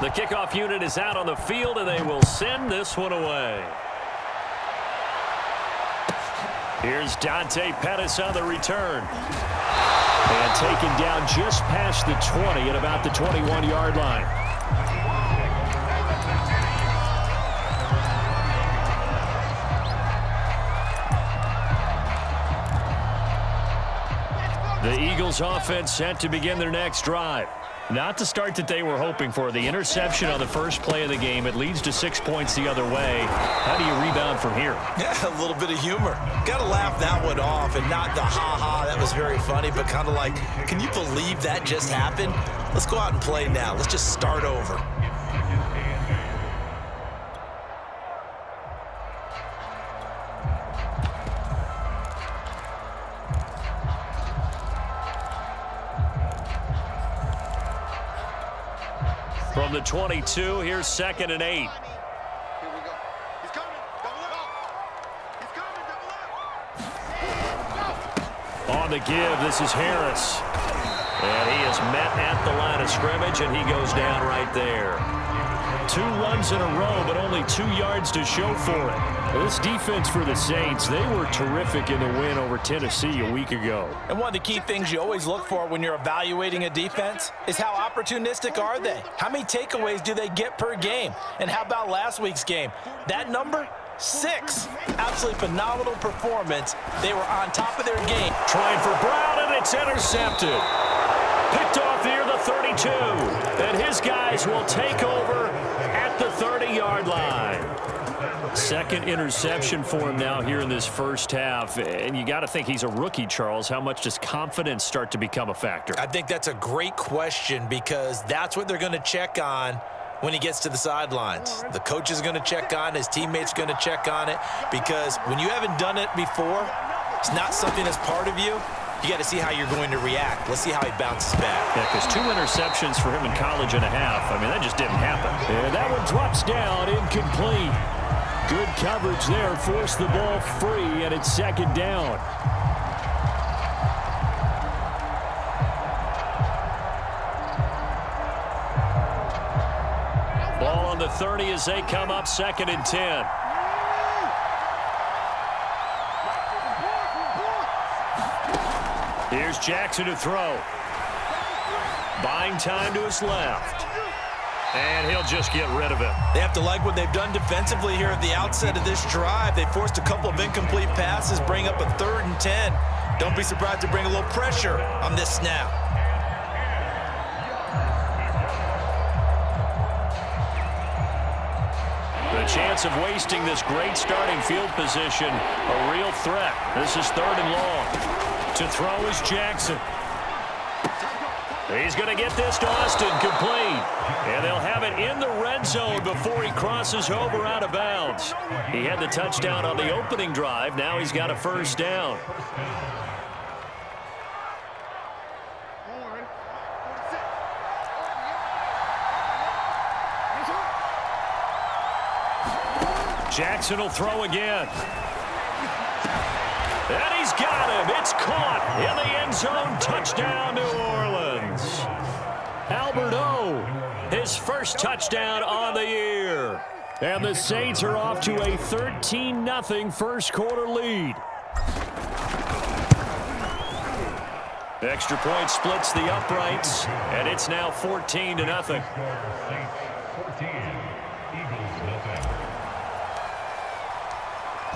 The kickoff unit is out on the field, and they will send this one away. Here's Dante Pettis on the return. And taken down just past the 20 at about the 21-yard line. The Eagles offense set to begin their next drive. Not the start that they were hoping for. The interception on the first play of the game. It leads to 6 points the other way. How do you rebound from here? Yeah, a little bit of humor. Got to laugh that one off and not the ha-ha. That was very funny, but kind of like, can you believe that just happened? Let's go out and play now. Let's just start over. From the 22, here's 2nd and 8. Here we go. He's coming. Double up. He's coming. Double up. On the give, this is Harris. And he is met at the line of scrimmage, and he goes down right there. 2 runs in a row, but only 2 yards to show for it. This defense for the Saints, they were terrific in the win over Tennessee a week ago. And one of the key things you always look for when you're evaluating a defense is how opportunistic are they? How many takeaways do they get per game? And how about last week's game? That number? 6. Absolutely phenomenal performance. They were on top of their game. Trying for Brown, and it's intercepted. Picked off near the 32. And his guys will take over at the 30-yard line. Second interception for him now here in this first half. And you got to think he's a rookie, Charles. How much does confidence start to become a factor? I think that's a great question because that's what they're going to check on when he gets to the sidelines. The coach is going to check on it. His teammates going to check on it because when you haven't done it before, it's not something that's part of you. You got to see how you're going to react. Let's see how he bounces back. Yeah, because 2 interceptions for him in college and a half. I mean, that just didn't happen. And that one drops down, incomplete. Good coverage there, forced the ball free, and it's 2nd down. Ball on the 30 as they come up 2nd and 10. Here's Jackson to throw. Buying time to his left. And he'll just get rid of it. They have to like what they've done defensively here at the outset of this drive. They forced a couple of incomplete passes, bring up a 3rd and 10. Don't be surprised to bring a little pressure on this snap. The chance of wasting this great starting field position, a real threat. This is 3rd and long. To throw is Jackson. He's going to get this to Austin, complete. And they'll have it in the red zone before he crosses over out of bounds. He had the touchdown on the opening drive. Now he's got a 1st down. Jackson will throw again. And he's got him. It's caught in the end zone. Touchdown, New Orleans. Albert O, his first touchdown on the year. And the Saints are off to a 13-0 first quarter lead. Extra point splits the uprights, and it's now 14-0.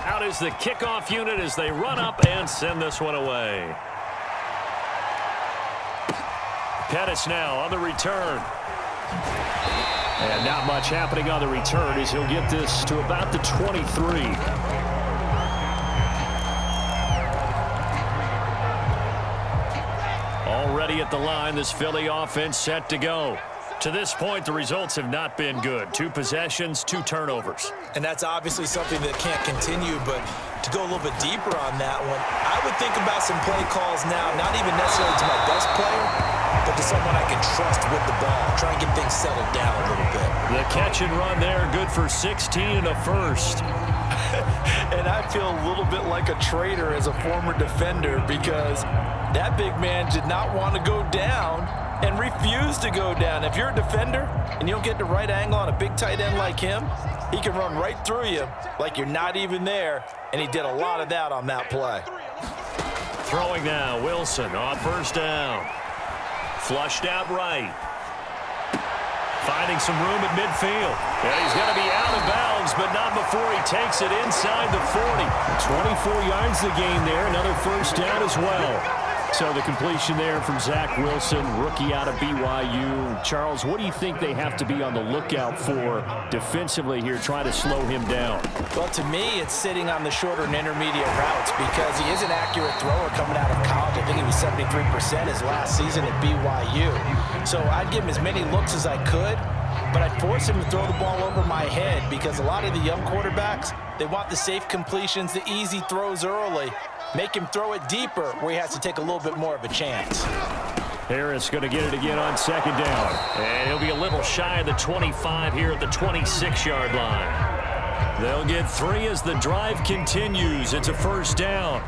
Out is the kickoff unit as they run up and send this one away. Pettis now on the return. And not much happening on the return as he'll get this to about the 23. Already at the line, this Philly offense set to go. To this point, the results have not been good. 2 possessions, 2 turnovers. And that's obviously something that can't continue, but to go a little bit deeper on that one, I would think about some play calls now, not even necessarily to my best player, but to someone I can trust with the ball. Try and get things settled down a little bit. The catch and run there, good for 16 and a first. And I feel a little bit like a traitor as a former defender because That big man did not want to go down and refused to go down. If you're a defender and you don't get the right angle on a big tight end like him, he can run right through you like you're not even there, and he did a lot of that on that play. Throwing now, Wilson on first down. Flushed out right. Finding some room at midfield. And he's going to be out of bounds, but not before he takes it inside the 40. 24 yards the gain there. Another first down as well. So the completion there from Zach Wilson, rookie out of BYU. Charles, what do you think they have to be on the lookout for defensively here, trying to slow him down? Well, to me, it's sitting on the shorter and intermediate routes because he is an accurate thrower coming out of college. I think he was 73% his last season at BYU. So I'd give him as many looks as I could, but I'd force him to throw the ball over my head because a lot of the young quarterbacks, they want the safe completions, the easy throws early. Make him throw it deeper where he has to take a little bit more of a chance. Harris going to get it again on second down. And he'll be a little shy of the 25 here at the 26-yard line. They'll get 3 as the drive continues. It's a first down.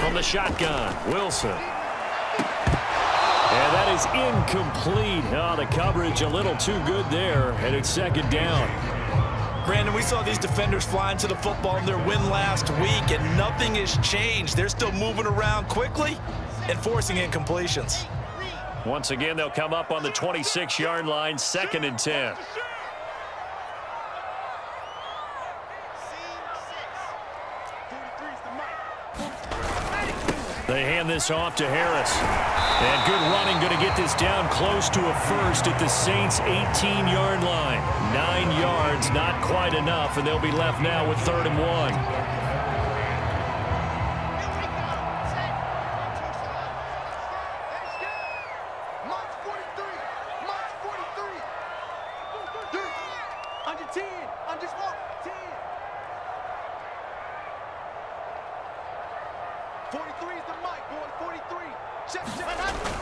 From the shotgun, Wilson. And that is incomplete. Oh, the coverage a little too good there, and it's second down. Brandon, we saw these defenders flying to the football in their win last week, and nothing has changed. They're still moving around quickly and forcing incompletions. Once again, they'll come up on the 26-yard line, 2nd and 10. They hand this off to Harris. And good running, going to get this down close to a first at the Saints' 18-yard line. 9 yards, not quite enough, and they'll be left now with 3rd and 1.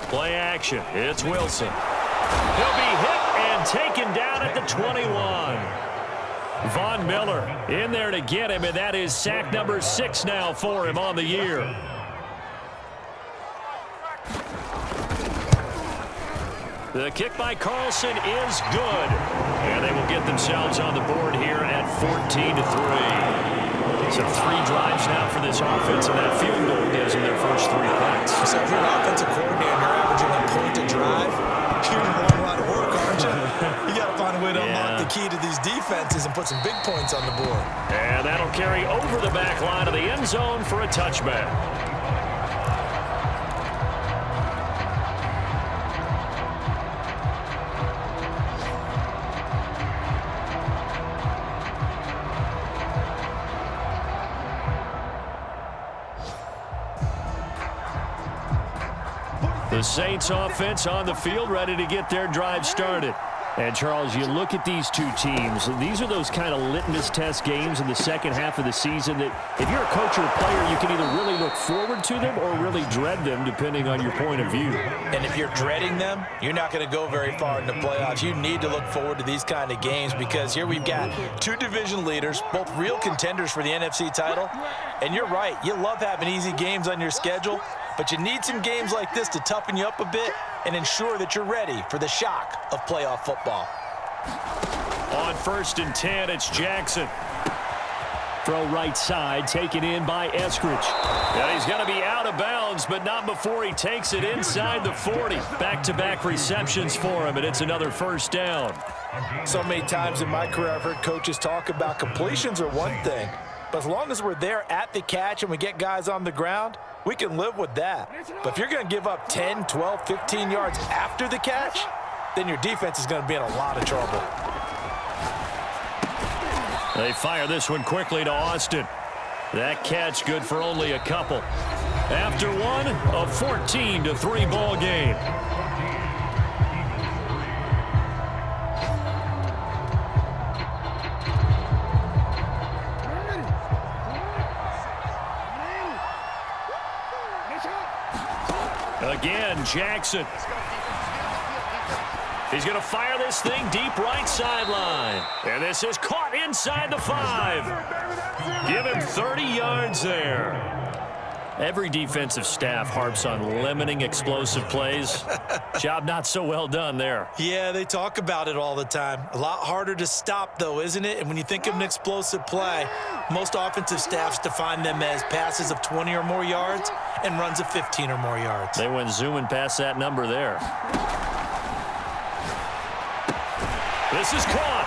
Play action. It's Wilson. He'll be hit and taken down at the 21. Von Miller in there to get him, and that is sack number 6 now for him on the year. The kick by Carlson is good. And they will get themselves on the board here at 14-3. So 3 drives now for this offense, and that field goal gives them their first 3 points. So if you're an offensive coordinator and you're averaging a point to drive, you're doing a lot of work, aren't you? You got to find a way to unlock the key to these defenses and put some big points on the board. And that'll carry over the back line of the end zone for a touchback. The Saints offense on the field, ready to get their drive started. And, Charles, you look at these two teams, and these are those kind of litmus test games in the second half of the season that if you're a coach or a player, you can either really look forward to them or really dread them, depending on your point of view. And if you're dreading them, you're not going to go very far in the playoffs. You need to look forward to these kind of games because here we've got 2 division leaders, both real contenders for the NFC title. And you're right, you love having easy games on your schedule, but you need some games like this to toughen you up a bit and ensure that you're ready for the shock of playoff football. On 1st and 10, it's Jackson. Throw right side, taken in by Eskridge. And he's going to be out of bounds, but not before he takes it inside the 40. Back-to-back receptions for him, and it's another first down. So many times in my career, I've heard coaches talk about completions are one thing, but as long as we're there at the catch and we get guys on the ground, we can live with that. But if you're going to give up 10, 12, 15 yards after the catch, then your defense is going to be in a lot of trouble. They fire this one quickly to Austin. That catch good for only a couple. After one, a 14-3 ball game. Again, Jackson. He's going to fire this thing deep right sideline. And this is caught inside the 5. Give him 30 yards there. Every defensive staff harps on limiting explosive plays. Job not so well done there. Yeah, they talk about it all the time. A lot harder to stop, though, isn't it? And when you think of an explosive play, most offensive staffs define them as passes of 20 or more yards and runs of 15 or more yards. They went zooming past that number there. This is caught.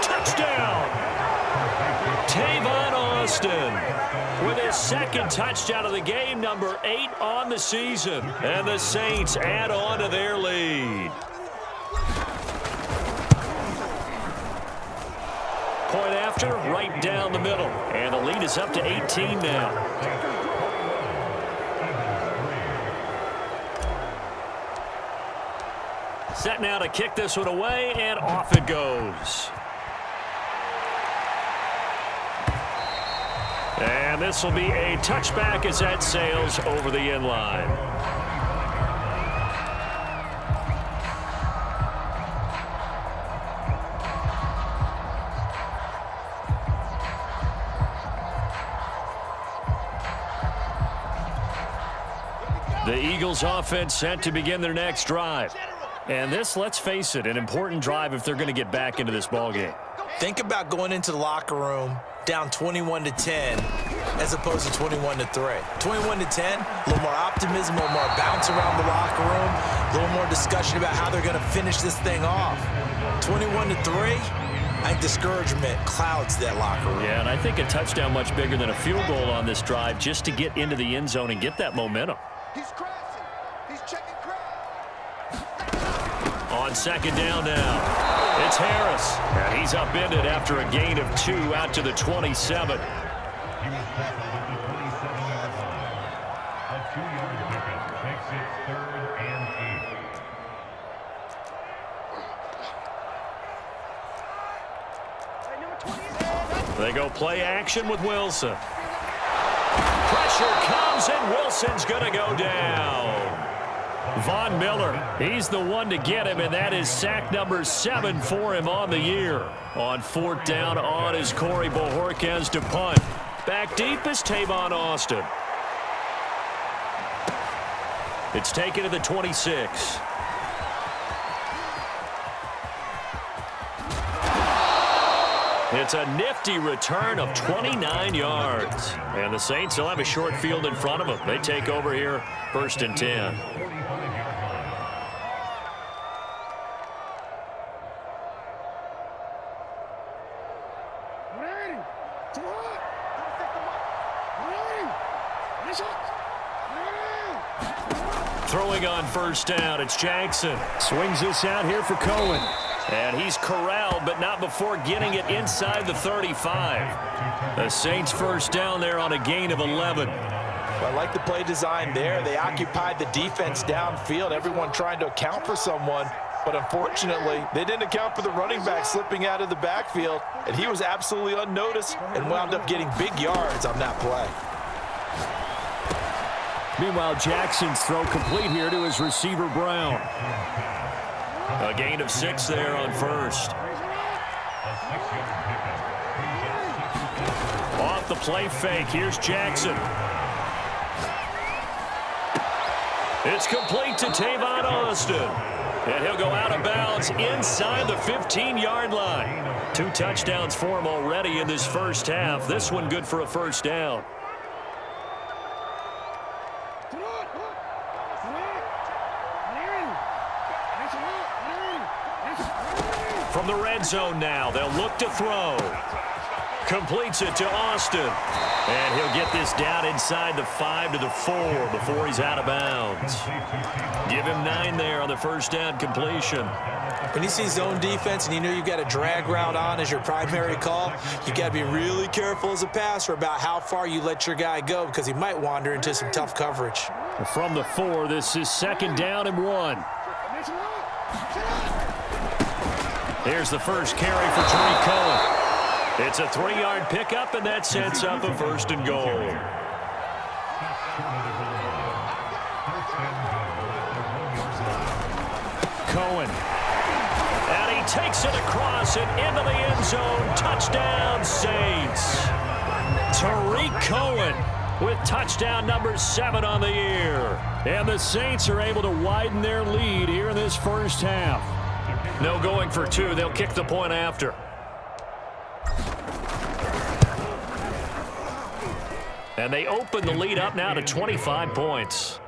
Touchdown. Tavon Austin with his second touchdown of the game, number 8 on the season. And the Saints add on to their lead. Point after, right down the middle. And the lead is up to 18 now. Set now to kick this one away, and off it goes. And this will be a touchback as that sails over the end line. The Eagles offense set to begin their next drive. And this, let's face it, an important drive if they're going to get back into this ballgame. Think about going into the locker room down 21-10 as opposed to 21-3. 21-10, a little more optimism, a little more bounce around the locker room, a little more discussion about how they're going to finish this thing off. 21-3, I think discouragement clouds that locker room. Yeah, and I think a touchdown much bigger than a field goal on this drive just to get into the end zone and get that momentum. He's crashing. He's checking crash. On second down now. It's Harris, and he's upended after a gain of 2 out to the 27. They go play action with Wilson. Pressure comes, and Wilson's going to go down. Von Miller, he's the one to get him, and that is sack number 7 for him on the year. On 4th down on is Corey Bojorquez to punt. Back deep is Tavon Austin. It's taken to the 26. It's a nifty return of 29 yards. And the Saints will have a short field in front of them. They take over here, 1st and 10. Throwing on 1st down, it's Jackson. Swings this out here for Cohen. And he's corralled, but not before getting it inside the 35. The Saints 1st down there on a gain of 11. Well, I like the play design there. They occupied the defense downfield, everyone trying to account for someone. But unfortunately, they didn't account for the running back slipping out of the backfield, and he was absolutely unnoticed and wound up getting big yards on that play. Meanwhile, Jackson's throw complete here to his receiver, Brown. A gain of 6 there on 1st. Off the play fake, here's Jackson. It's complete to Tavon Austin. And he'll go out of bounds inside the 15-yard line. 2 touchdowns for him already in this first half. This one good for a 1st down. From the red zone now, they'll look to throw. Completes it to Austin. And he'll get this down inside the 5 to the 4 before he's out of bounds. Give him 9 there on the 1st down completion. When you see zone defense and you know you've got a drag route on as your primary call, you got to be really careful as a passer about how far you let your guy go because he might wander into some tough coverage. From the 4, this is 2nd down and 1. Here's the first carry for Tariq Cohen. It's a 3-yard pickup, and that sets up a 1st and goal. Cohen takes it across and into the end zone. Touchdown, Saints. Tariq Cohen with touchdown number 7 on the year. And the Saints are able to widen their lead here in this first half. No going for 2. They'll kick the point after. And they open the lead up now to 25 points.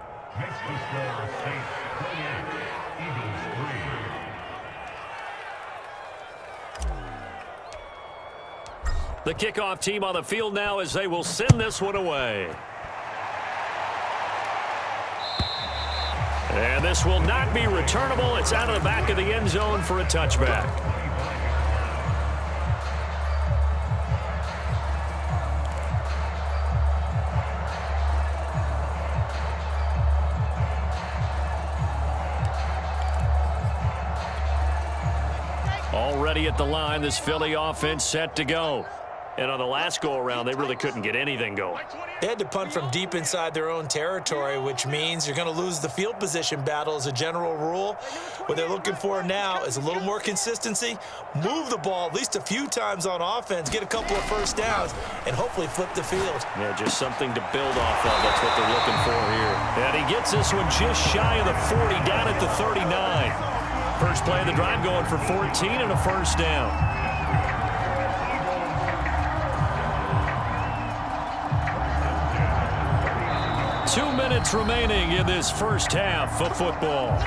The kickoff team on the field now as they will send this one away. And this will not be returnable. It's out of the back of the end zone for a touchback. Already at the line, this Philly offense set to go. And on the last go-around, they really couldn't get anything going. They had to punt from deep inside their own territory, which means you're going to lose the field position battle as a general rule. What they're looking for now is a little more consistency, move the ball at least a few times on offense, get a couple of first downs, and hopefully flip the field. Yeah, just something to build off of. That's what they're looking for here. And he gets this one just shy of the 40, down at the 39. First play of the drive going for 14 and a first down. Two minutes remaining in this first half of football.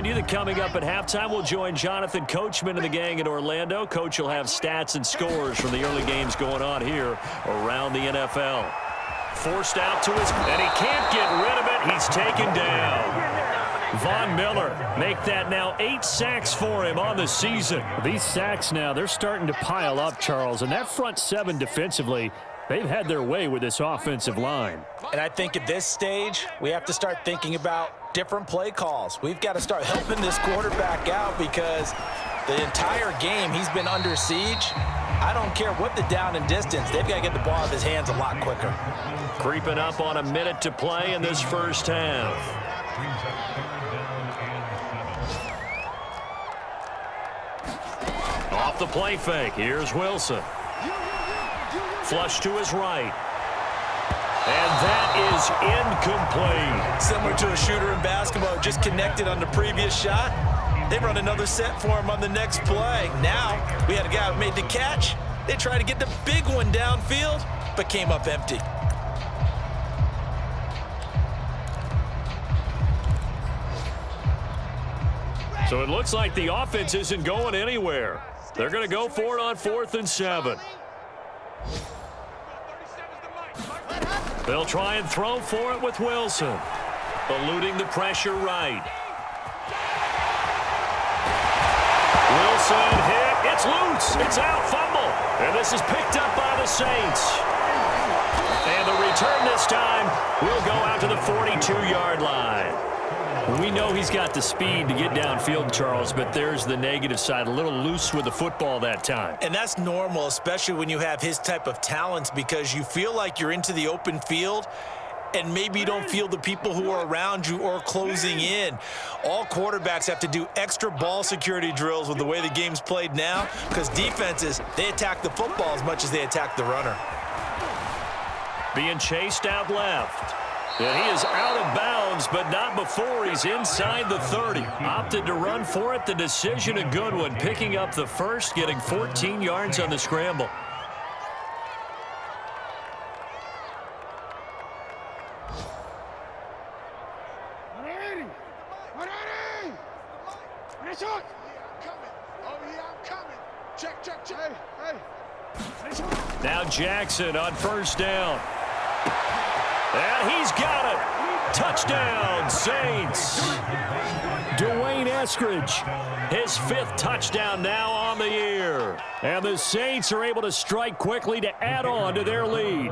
You that coming up at halftime, we'll join Jonathan Coachman and the gang in Orlando. Coach will have stats and scores from the early games going on here around the NFL. Forced out to his, and he can't get rid of it. He's taken down. Von Miller make that now 8 sacks for him on the season. These sacks now, they're starting to pile up, Charles, and that front 7 defensively, they've had their way with this offensive line. And I think at this stage, we have to start thinking about different play calls. We've got to start helping this quarterback out because the entire game he's been under siege. I don't care what the down and distance. They've got to get the ball out of his hands a lot quicker. Creeping up on a minute to play in this first half. Off the play fake. Here's Wilson. Flush to his right. And that is incomplete. Similar to a shooter in basketball, just connected on the previous shot. They run another set for him on the next play. Now, we had a guy who made the catch. They tried to get the big one downfield, but came up empty. So it looks like the offense isn't going anywhere. They're going to go for it on 4th and 7. They'll try and throw for it with Wilson. Eluding the pressure right. Wilson hit. It's loose. It's out. Fumble. And this is picked up by the Saints. And the return this time will go out to the 42-yard line. We know he's got the speed to get downfield, Charles, but there's the negative side. A little loose with the football that time. And that's normal, especially when you have his type of talents, because you feel like you're into the open field and maybe you don't feel the people who are around you or closing in. All quarterbacks have to do extra ball security drills with the way the game's played now because defenses, they attack the football as much as they attack the runner. Being chased out left. And he is out of bounds, but not before he's inside the 30. Opted to run for it. The decision a good one. Picking up the first, getting 14 yards on the scramble. Now Jackson on first down. And he's got it. Touchdown, Saints. Dwayne Eskridge, his 5th touchdown now on the year. And the Saints are able to strike quickly to add on to their lead.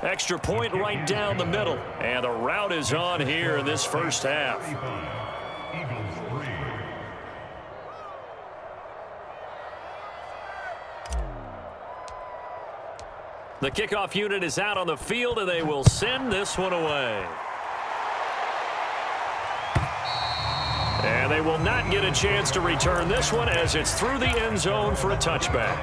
Extra point right down the middle. And the route is on here in this first half. The kickoff unit is out on the field, and they will send this one away. And they will not get a chance to return this one as it's through the end zone for a touchback.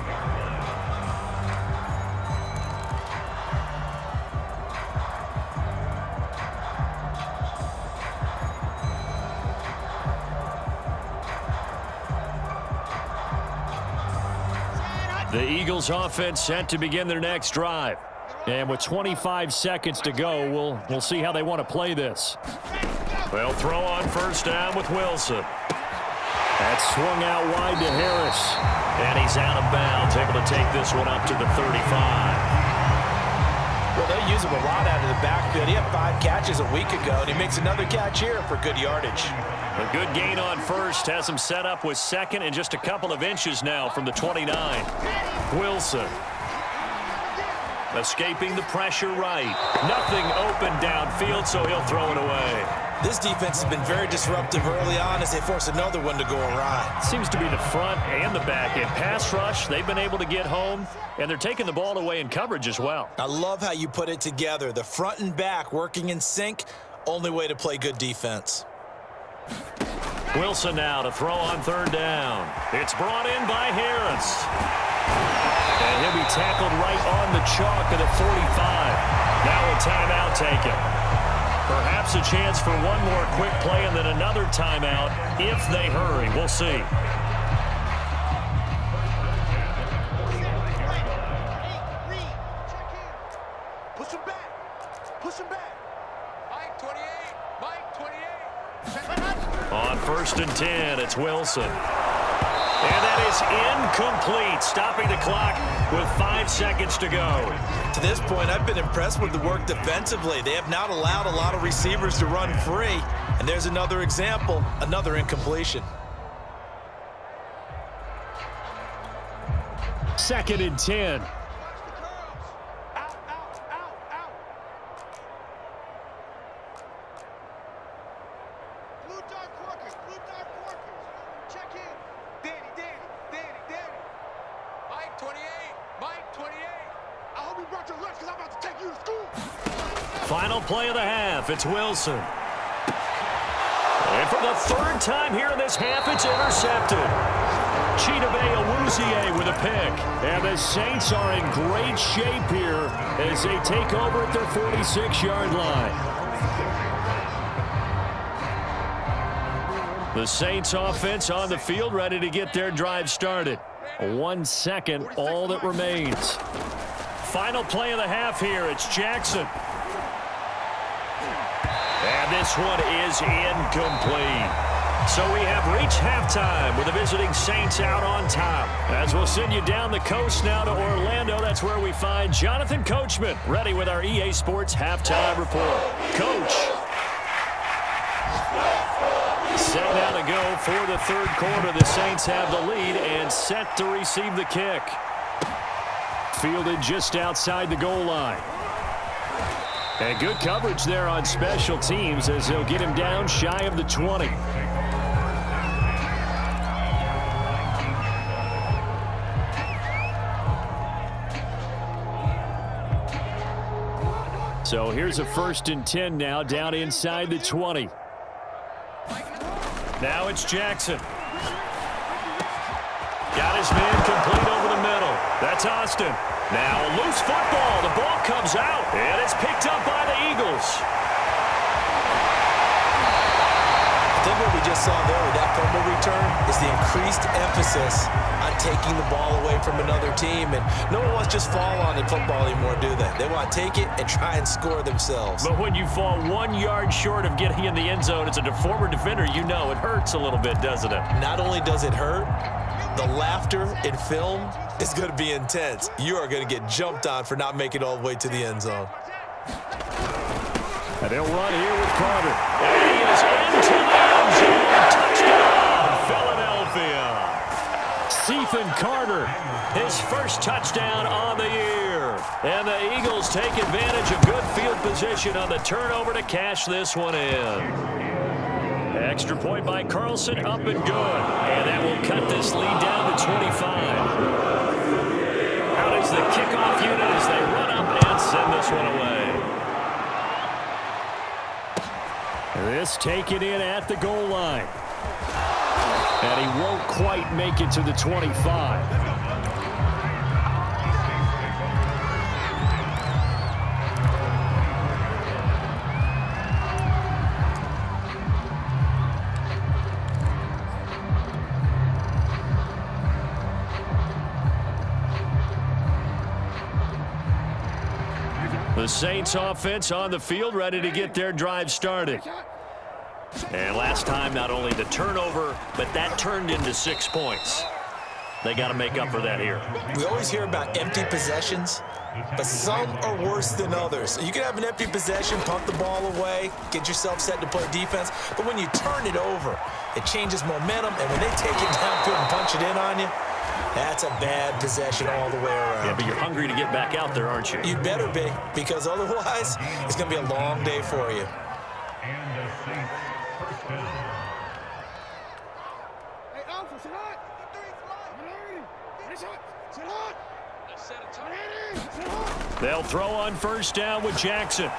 The Eagles offense set to begin their next drive. And with 25 seconds to go, we'll see how they want to play this. They'll throw on first down with Wilson. That's swung out wide to Harris. And he's out of bounds, able to take this one up to the 35. Well, they use him a lot out of the backfield. He had 5 catches a week ago, and he makes another catch here for good yardage. A good gain on first has him set up with second and just a couple of inches now from the 29. Wilson. Escaping the pressure right. Nothing open downfield, so he'll throw it away. This defense has been very disruptive early on as they force another one to go awry. Seems to be the front and the back end. Pass rush, they've been able to get home, and they're taking the ball away in coverage as well. I love how you put it together. The front and back working in sync, only way to play good defense. Wilson now to throw on third down. It's brought in by Harris. And he'll be tackled right on the chalk of the 45. Now a timeout taken. Perhaps a chance for one more quick play and then another timeout if they hurry. We'll see. Push him back. Push him back. Mike 28. Mike 28. On first and 10, it's Wilson. And that is incomplete, stopping the clock with 5 seconds to go. To this point, I've been impressed with the work defensively. They have not allowed a lot of receivers to run free. And there's another example, another incompletion. 2nd and 10. Final play of the half, it's Wilson. And for the 3rd time here in this half, it's intercepted. B.A.White with a pick. And the Saints are in great shape here as they take over at their 46-yard line. The Saints offense on the field ready to get their drive started. 1 second, all that remains. Final play of the half here, it's Jackson. And this one is incomplete. So we have reached halftime with the visiting Saints out on top. As we'll send you down the coast now to Orlando, that's where we find Jonathan Coachman ready with our EA Sports halftime report. Coach. Set now to go for the 3rd quarter. The Saints have the lead and set to receive the kick. Fielded just outside the goal line. And good coverage there on special teams as they'll get him down shy of the 20. So here's a 1st and 10 now down inside the 20. Now it's Jackson. Got his man complete over the middle. That's Austin. Now a loose football. The ball comes out, and it's picked up by the Eagles. I think what we just saw there with that fumble return is the increased emphasis on taking the ball away from another team. And no one wants to just fall on in football anymore, do they? They want to take it and try and score themselves. But when you fall 1 yard short of getting in the end zone as a former defender, you know it hurts a little bit, doesn't it? Not only does it hurt, the laughter in film is going to be intense. You are going to get jumped on for not making it all the way to the end zone. And they'll run here with Carter. And he is into the end zone. Touchdown, Philadelphia. Ethan Carter, his first touchdown on the year. And the Eagles take advantage of good field position on the turnover to cash this one in. Extra point by Carlson, up and good. And that will cut this lead down to 25. Out is the kickoff unit as they run up and send this one away. This taken in at the goal line. And he won't quite make it to the 25. The Saints offense on the field, ready to get their drive started. And last time, not only the turnover, but that turned into 6 points. They got to make up for that here. We always hear about empty possessions, but some are worse than others. You can have an empty possession, pump the ball away, get yourself set to play defense, but when you turn it over, it changes momentum, and when they take it downfield and punch it in on you, that's a bad possession all the way around. Yeah, but you're hungry to get back out there, aren't you? You'd better be, because otherwise, it's going to be a long day for you. They'll throw on first down with Jackson.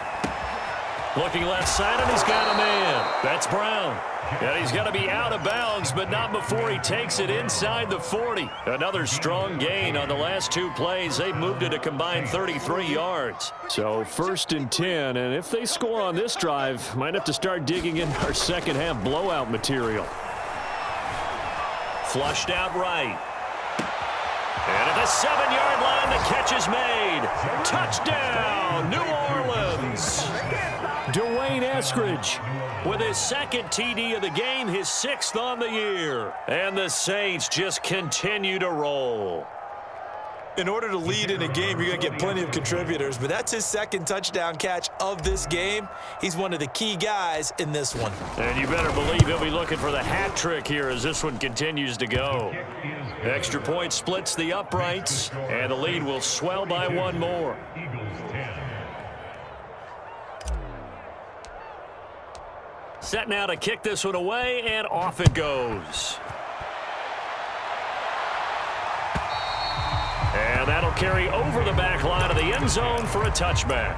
Looking left side, and he's got a man. That's Brown. And he's going to be out of bounds, but not before he takes it inside the 40. Another strong gain on the last 2 plays. They've moved it a combined 33 yards. So 1st and 10, and if they score on this drive, might have to start digging in our second half blowout material. Flushed out right. And at the 7-yard line, the catch is made. Touchdown, New Orleans. Dwayne Eskridge with his 2nd TD of the game, his 6th on the year. And the Saints just continue to roll. In order to lead in a game, you're going to get plenty of contributors, but that's his 2nd touchdown catch of this game. He's one of the key guys in this one. And you better believe he'll be looking for the hat trick here as this one continues to go. Extra point splits the uprights, and the lead will swell by 1 more. Set now to kick this one away, and off it goes. And that'll carry over the back line of the end zone for a touchback.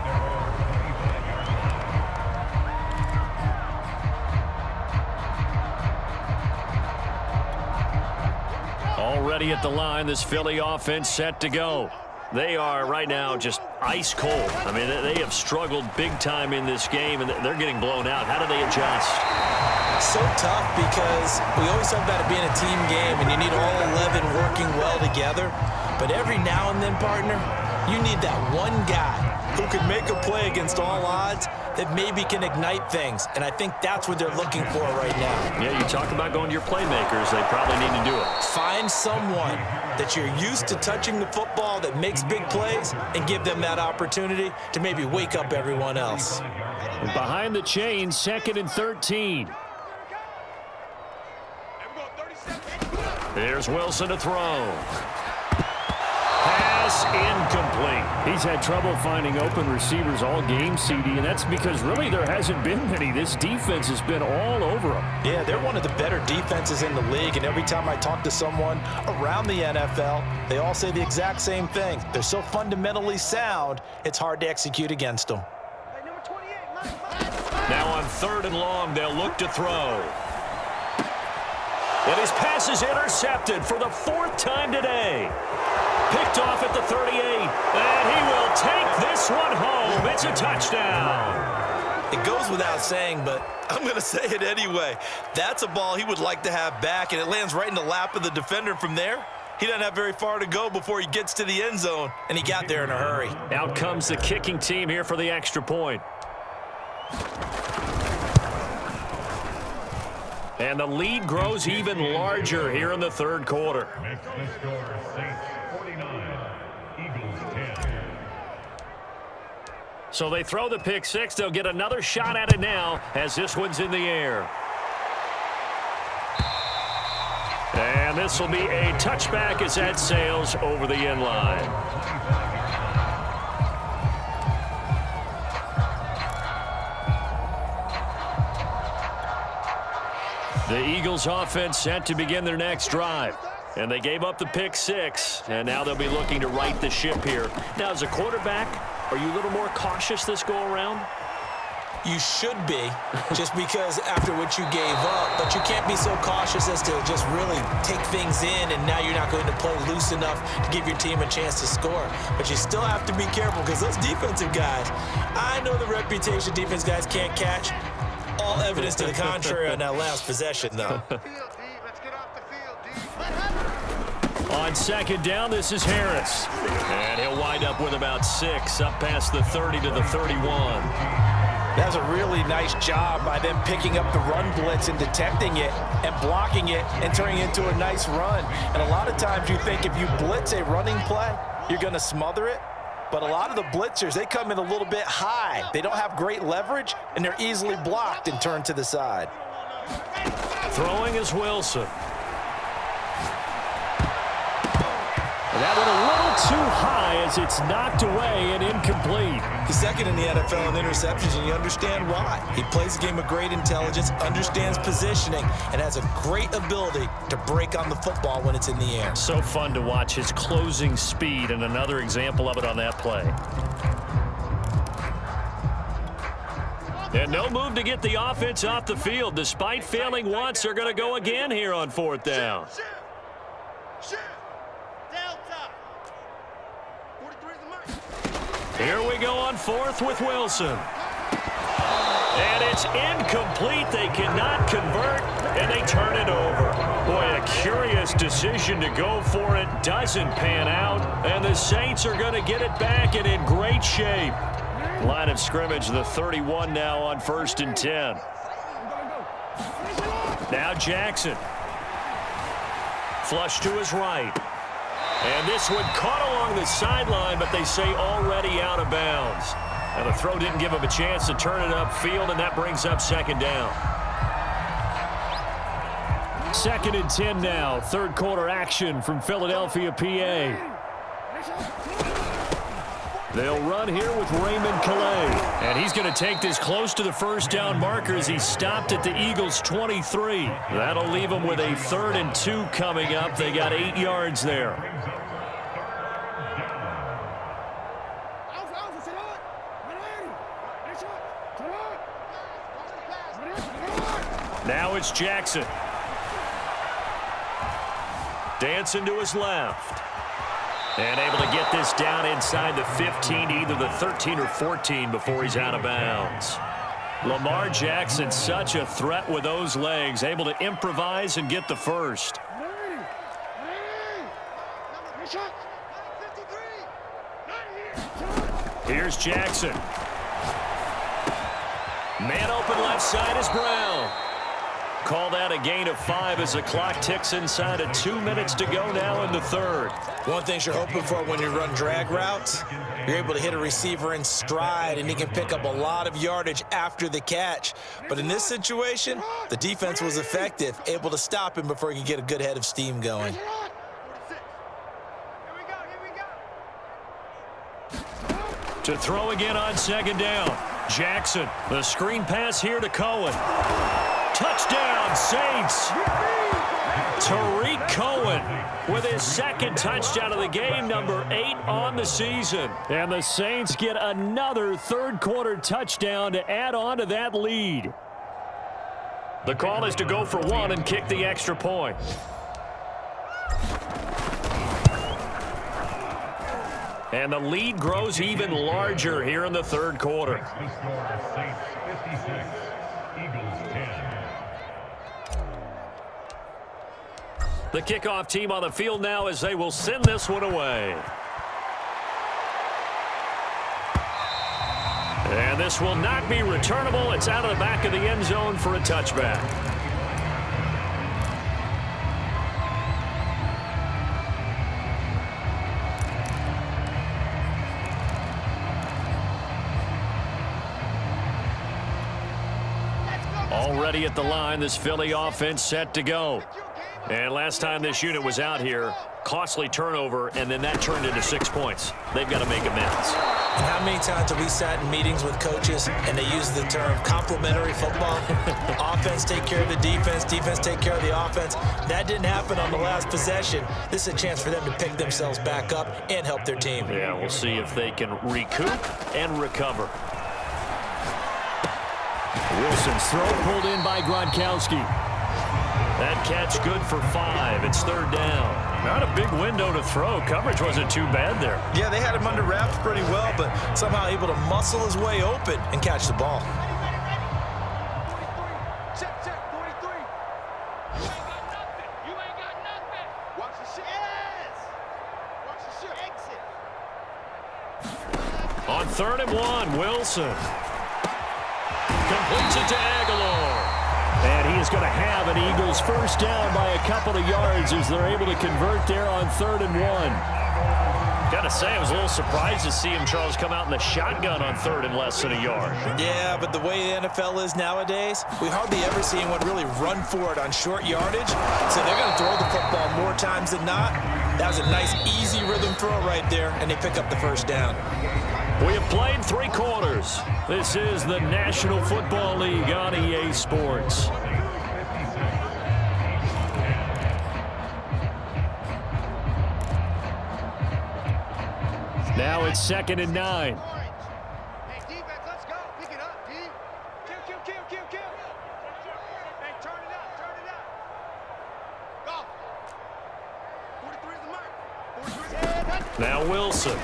Already at the line, this Philly offense set to go. They are right now just ice cold. I mean, they have struggled big time in this game, and they're getting blown out. How do they adjust? So tough because we always talk about it being a team game, and you need all 11 working well together. But every now and then, partner, you need that one guy who can make a play against all odds that maybe can ignite things. And I think that's what they're looking for right now. Yeah, you talk about going to your playmakers. They probably need to do it. Find someone that you're used to touching the football that makes big plays and give them that opportunity to maybe wake up everyone else. And behind the chains, 2nd and 13. There's Wilson to throw. Pass incomplete. He's had trouble finding open receivers all game, CD, and that's because really there hasn't been many. This defense has been all over them. Yeah, they're one of the better defenses in the league, and every time I talk to someone around the NFL, they all say the exact same thing. They're so fundamentally sound, it's hard to execute against them. Now on 3rd and long, they'll look to throw. And his pass is intercepted for the 4th time today. Picked off at the 38, and he will take this one home. It's a touchdown. It goes without saying, but I'm going to say it anyway. That's a ball he would like to have back, and it lands right in the lap of the defender from there. He doesn't have very far to go before he gets to the end zone, and he got there in a hurry. Out comes the kicking team here for the extra point. And the lead grows even larger here in the 3rd quarter. So they throw the pick six. They'll get another shot at it now as this one's in the air. And this will be a touchback as that sails over the end line. The Eagles offense set to begin their next drive. And they gave up the pick six, and now they'll be looking to right the ship here. Now, as a quarterback, are you a little more cautious this go-around? You should be, just because after what you gave up, but you can't be so cautious as to just really take things in, and now you're not going to play loose enough to give your team a chance to score. But you still have to be careful because those defensive guys, I know the reputation defense guys can't catch. All evidence to the contrary on that last possession, though. On second down, this is Harris. And he'll wind up with about 6, up past the 30 to the 31. That was a really nice job by them picking up the run blitz and detecting it and blocking it and turning it into a nice run. And a lot of times you think if you blitz a running play, you're going to smother it. But a lot of the blitzers, they come in a little bit high. They don't have great leverage, and they're easily blocked and turned to the side. Throwing is Wilson. That one a little too high as it's knocked away and incomplete. He's second in the NFL in interceptions, and you understand why. He plays a game of great intelligence, understands positioning, and has a great ability to break on the football when it's in the air. So fun to watch his closing speed, and another example of it on that play. And no move to get the offense off the field. Despite failing once, they're going to go again here on fourth down. Here we go on fourth with Wilson. And it's incomplete. They cannot convert, and they turn it over. Boy, a curious decision to go for it. Doesn't pan out, and the Saints are going to get it back and in great shape. Line of scrimmage, the 31 now on 1st and 10. Now Jackson. Flush to his right. And this one caught along the sideline, but they say already out of bounds. And the throw didn't give him a chance to turn it upfield, and that brings up second down. 2nd and 10 now. Third quarter action from Philadelphia, PA. They'll run here with Raymond Calais. And he's going to take this close to the first down marker as he stopped at the Eagles' 23. That'll leave them with a 3rd and 2 coming up. They got 8 yards there. Now it's Jackson. Dancing to his left. And able to get this down inside the 15, either the 13 or 14 before he's out of bounds. Lamar Jackson, such a threat with those legs, able to improvise and get the first. Here's Jackson. Man open left side is Brown. Call that a gain of 5 as the clock ticks inside of 2 minutes to go now in the third. One thing you're hoping for when you run drag routes, you're able to hit a receiver in stride, and he can pick up a lot of yardage after the catch. But in this situation, the defense was effective, able to stop him before he could get a good head of steam going. To throw again on second down. Jackson, the screen pass here to Cohen. Touchdown, Saints. Tariq Cohen with his 2nd touchdown of the game, number 8 on the season. And the Saints get another third quarter touchdown to add on to that lead. The call is to go for 1 and kick the extra point. And the lead grows even larger here in the third quarter. The kickoff team on the field now as they will send this one away. And this will not be returnable. It's out of the back of the end zone for a touchback. Already at the line, this Philly offense set to go. And last time this unit was out here, costly turnover, and then that turned into 6 points. They've got to make amends. And how many times have we sat in meetings with coaches and they use the term complementary football? Offense take care of the defense, defense take care of the offense. That didn't happen on the last possession. This is a chance for them to pick themselves back up and help their team. Yeah, we'll see if they can recoup and recover. Wilson's throw pulled in by Gronkowski. That catch good for 5. It's 3rd down. Not a big window to throw. Coverage wasn't too bad there. Yeah, they had him under wraps pretty well, but somehow able to muscle his way open and catch the ball. Check, 43. You ain't got nothing. You ain't got nothing. Watch the shit. Yes. Watch the shit. Exit. On 3rd and 1, Wilson completes it to Aguilar. And he is going to have an Eagles first down by a couple of yards as they're able to convert there on 3rd and 1. Got to say, I was a little surprised to see him, Charles, come out in the shotgun on 3rd and less than a yard. Yeah, but the way the NFL is nowadays, we hardly ever see anyone really run for it on short yardage. So they're going to throw the football more times than not. That was a nice, easy rhythm throw right there, and they pick up the first down. We have played 3 quarters. This is the National Football League on EA Sports. Now it's 2nd and 9. Hey, defense, let's go. Pick it up, D. Kill. Hey, turn it up. Go. 43 is the mark. 43 is the Now Wilson.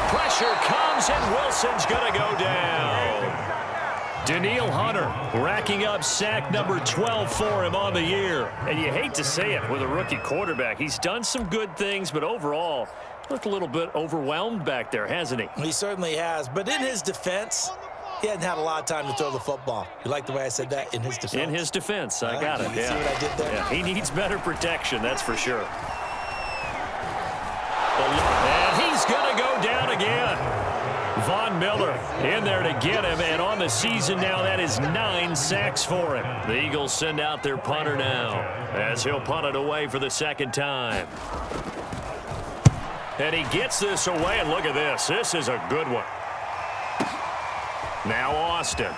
Pressure comes, and Wilson's going to go down. Danielle Hunter racking up sack number 12 for him on the year. And you hate to say it with a rookie quarterback. He's done some good things, but overall, looked a little bit overwhelmed back there, hasn't he? He certainly has. But in his defense, he hadn't had a lot of time to throw the football. You like the way I said that? In his defense? In his defense. I got it. You see what I did there? Yeah, he needs better protection, that's for sure. And he's going to go down again. Von Miller in there to get him, and on the season now, that is 9 sacks for him. The Eagles send out their punter now as he'll punt it away for the 2nd time. And he gets this away, and look at this. This is a good one. Now Austin.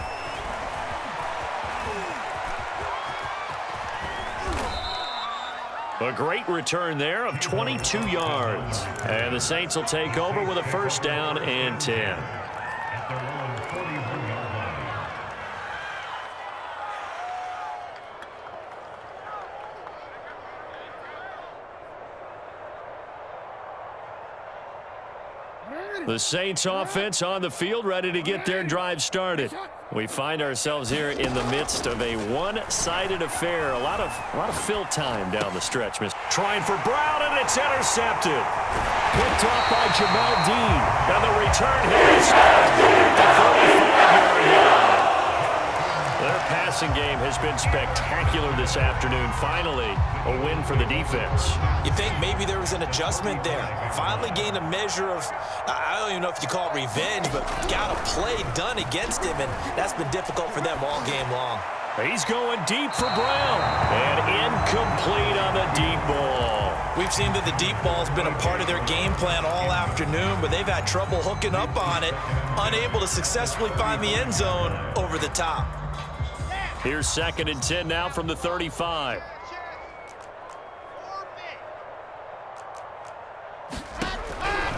A great return there of 22 yards. And the Saints will take over with a first down and 10. The Saints offense on the field, ready to get their drive started. We find ourselves here in the midst of a one-sided affair. A lot of fill time down the stretch. Trying for Brown, and it's intercepted. Picked off by Jamal Dean. And the return here is at the 35-yard line. Their passing game has been spectacular this afternoon. Finally, a win for the defense. You think maybe there was an adjustment there. Finally gained a measure of, I don't even know if you call it revenge, but got a play done against him, and that's been difficult for them all game long. He's going deep for Brown. And incomplete on the deep ball. We've seen that the deep ball's been a part of their game plan all afternoon, but they've had trouble hooking up on it, unable to successfully find the end zone over the top. Here's 2nd and 10 now from the 35.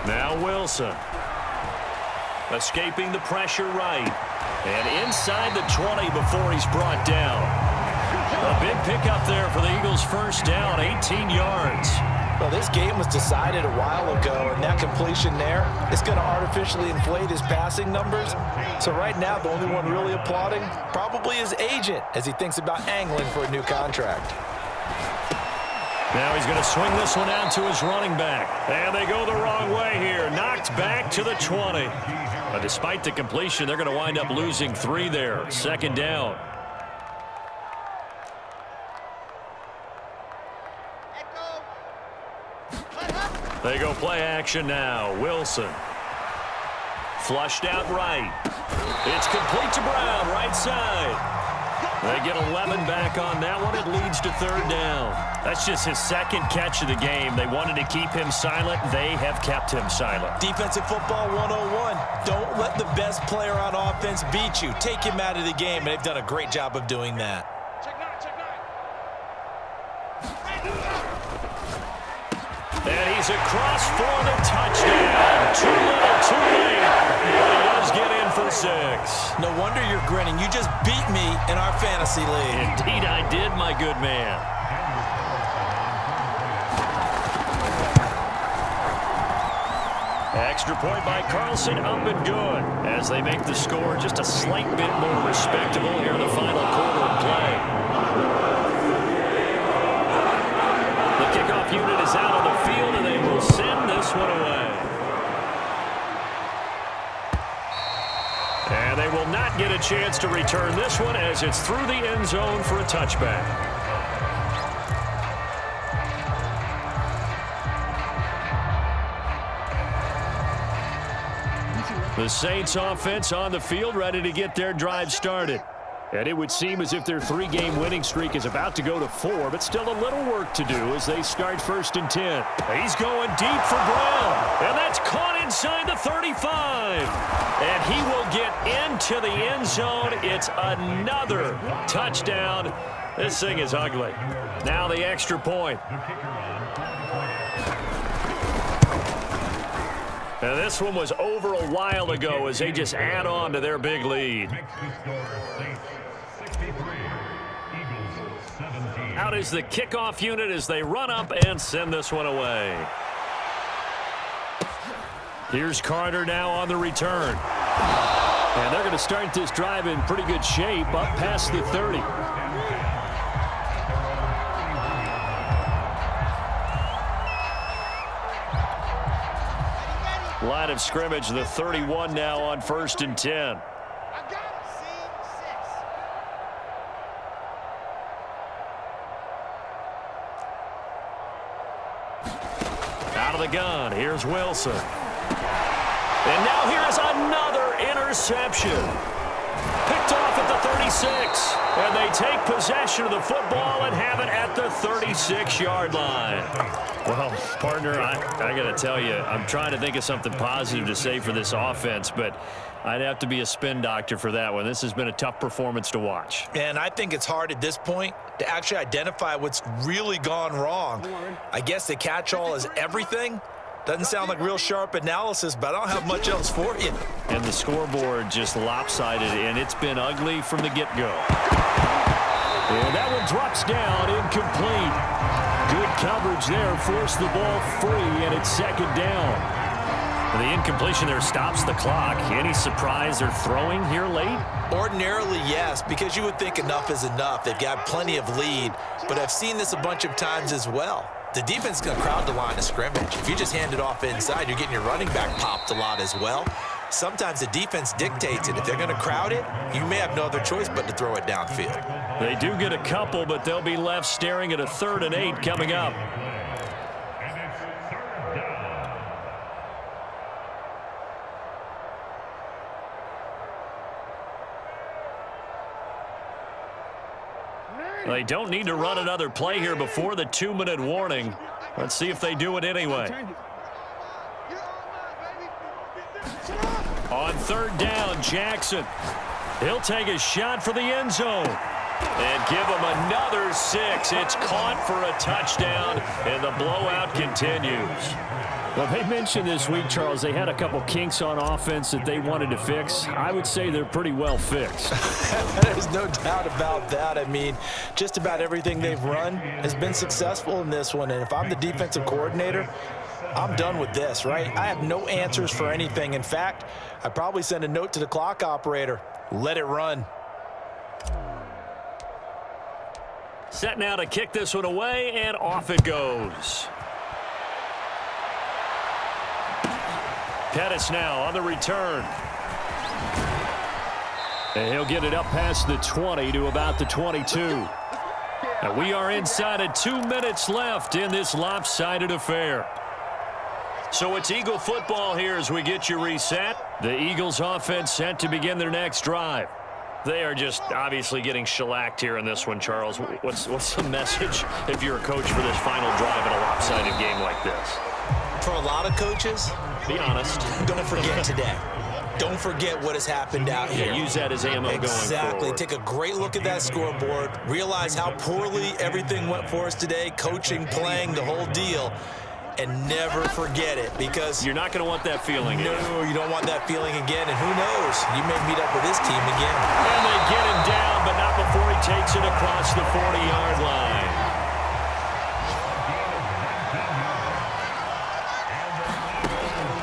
Now Wilson. Escaping the pressure right. And inside the 20 before he's brought down. A big pickup there for the Eagles' first down, 18 yards. Well, this game was decided a while ago, and that completion there is going to artificially inflate his passing numbers. So right now, the only one really applauding probably his agent as he thinks about angling for a new contract. Now he's going to swing this one out to his running back. And they go the wrong way here. Knocked back to the 20. But despite the completion, they're going to wind up losing 3 there. 2nd down. They go play action now. Wilson Flushed out right. It's complete to Brown, right side. They get 11 back on that one. It leads to third down. That's just his second catch of the game. They wanted to keep him silent. They have kept him silent. Defensive football 101. Don't let the best player on offense beat you. Take him out of the game, and they've done a great job of doing that. And he's across for the touchdown. Too little, too late. But he does get in for 6. No wonder you're grinning. You just beat me in our fantasy league. Indeed I did, my good man. Extra point by Carlson, up and good. As they make the score just a slight bit more respectable here in the final quarter of play. The kickoff unit is out on the field, and they will send this one away. And they will not get a chance to return this one as it's through the end zone for a touchback. The Saints offense on the field, ready to get their drive started. And it would seem as if their 3-game winning streak is about to go to 4, but still a little work to do as they start 1st and 10. He's going deep for Brown, and that's caught inside the 35. And he will get into the end zone. It's another touchdown. This thing is ugly. Now the extra point. And this one was over a while ago as they just add on to their big lead. Out is the kickoff unit as they run up and send this one away. Here's Carter now on the return. And they're going to start this drive in pretty good shape up past the 30. Line of scrimmage, the 31 now on 1st and 10. Out of the gun, here's Wilson. And now here's another interception. Picked off at the 36. And they take possession of the football and have it at the 36-yard line. Well, partner, I got to tell you, I'm trying to think of something positive to say for this offense, but I'd have to be a spin doctor for that one. This has been a tough performance to watch. And I think it's hard at this point to actually identify what's really gone wrong. I guess the catch-all is everything. Doesn't sound like real sharp analysis, but I don't have much else for you. And the scoreboard just lopsided, and it's been ugly from the get-go. And that one drops down, incomplete. Good coverage there, forced the ball free, and it's 2nd down. And the incompletion there stops the clock. Any surprise they're throwing here late? Ordinarily, yes, because you would think enough is enough. They've got plenty of lead, but I've seen this a bunch of times as well. The defense is going to crowd the line of scrimmage. If you just hand it off inside, you're getting your running back popped a lot as well. Sometimes the defense dictates it. If they're going to crowd it, you may have no other choice but to throw it downfield. They do get a couple, but they'll be left staring at a 3rd and 8 coming up. They don't need to run another play here before the 2-minute warning. Let's see if they do it anyway. On 3rd down, Jackson. He'll take a shot for the end zone. And give him another 6. It's caught for a touchdown, and the blowout continues. Well, they mentioned this week, Charles, they had a couple kinks on offense that they wanted to fix. I would say they're pretty well fixed. There's no doubt about that. I mean, just about everything they've run has been successful in this one. And if I'm the defensive coordinator, I'm done with this, right? I have no answers for anything. In fact, I'd probably send a note to the clock operator. Let it run. Set now to kick this one away, and off it goes. Pettis now on the return. And he'll get it up past the 20 to about the 22. And we are inside of 2 minutes left in this lopsided affair. So it's Eagle football here as we get you reset. The Eagles offense set to begin their next drive. They are just obviously getting shellacked here in this one, Charles. What's the message if you're a coach for this final drive in a lopsided game like this? For a lot of coaches, be honest. Don't forget today. Don't forget what has happened out here. Use that as ammo going forward. Exactly. Take a great look at that scoreboard. Realize how poorly everything went for us today. Coaching, playing, the whole deal. And never forget it, because you're not going to want that feeling again. No, you don't want that feeling again. And who knows? You may meet up with this team again. And they get him down, but not before he takes it across the 40-yard line.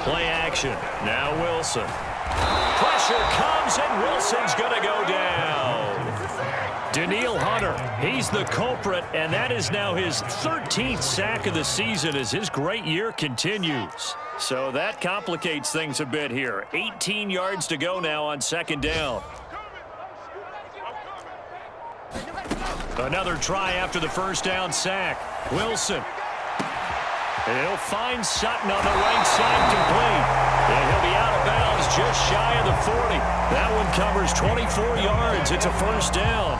Play action. Now Wilson. Pressure comes, and Wilson's going to go down. Danielle Hunter, he's the culprit, and that is now his 13th sack of the season as his great year continues. So that complicates things a bit here. 18 yards to go now on second down. Another try after the first down sack. Wilson. He'll find Sutton on the right side complete. And he'll be out of bounds just shy of the 40. That one covers 24 yards. It's a first down.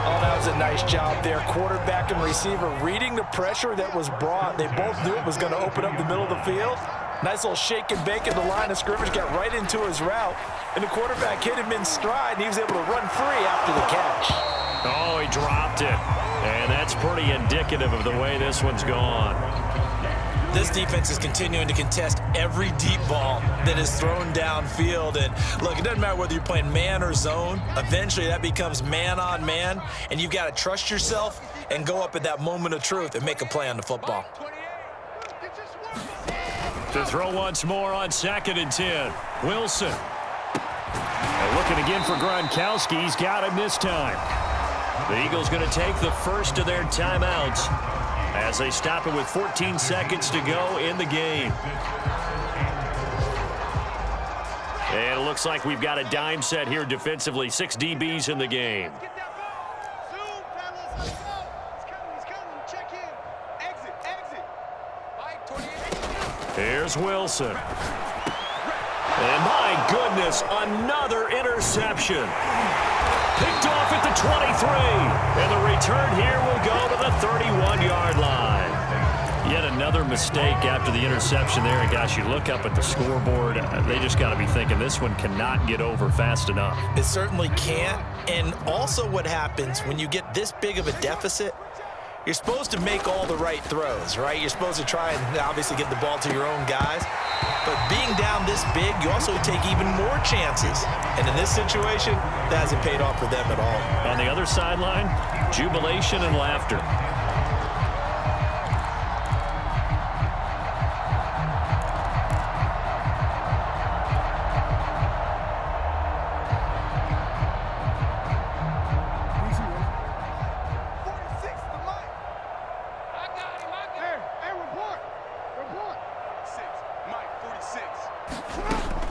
Oh, that was a nice job there. Quarterback and receiver reading the pressure that was brought. They both knew it was going to open up the middle of the field. Nice little shake and bake at the line of scrimmage. Got right into his route. And the quarterback hit him in stride, and he was able to run free after the catch. Oh, he dropped it. And that's pretty indicative of the way this one's gone. This defense is continuing to contest every deep ball that is thrown downfield. And look, it doesn't matter whether you're playing man or zone. Eventually, that becomes man on man. And you've got to trust yourself and go up at that moment of truth and make a play on the football. To throw once more on 2nd and 10. Wilson. And looking again for Gronkowski. He's got him this time. The Eagles going to take the first of their timeouts as they stop it with 14 seconds to go in the game. And it looks like we've got a dime set here defensively. 6 DBs in the game. Here's Wilson. And my goodness, another interception. Picked off at the 23. And the return here will go to the 31-yard line. Yet another mistake after the interception there. And gosh, you look up at the scoreboard, they just got to be thinking this one cannot get over fast enough. It certainly can't. And also what happens when you get this big of a deficit, you're supposed to make all the right throws, right? You're supposed to try and obviously get the ball to your own guys. But being down this big, you also take even more chances. And in this situation, that hasn't paid off for them at all. On the other sideline, jubilation and laughter.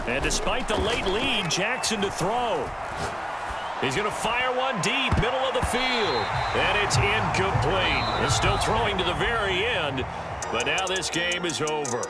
And despite the late lead, Jackson to throw. He's going to fire one deep, middle of the field. And it's incomplete. He's still throwing to the very end, but now this game is over.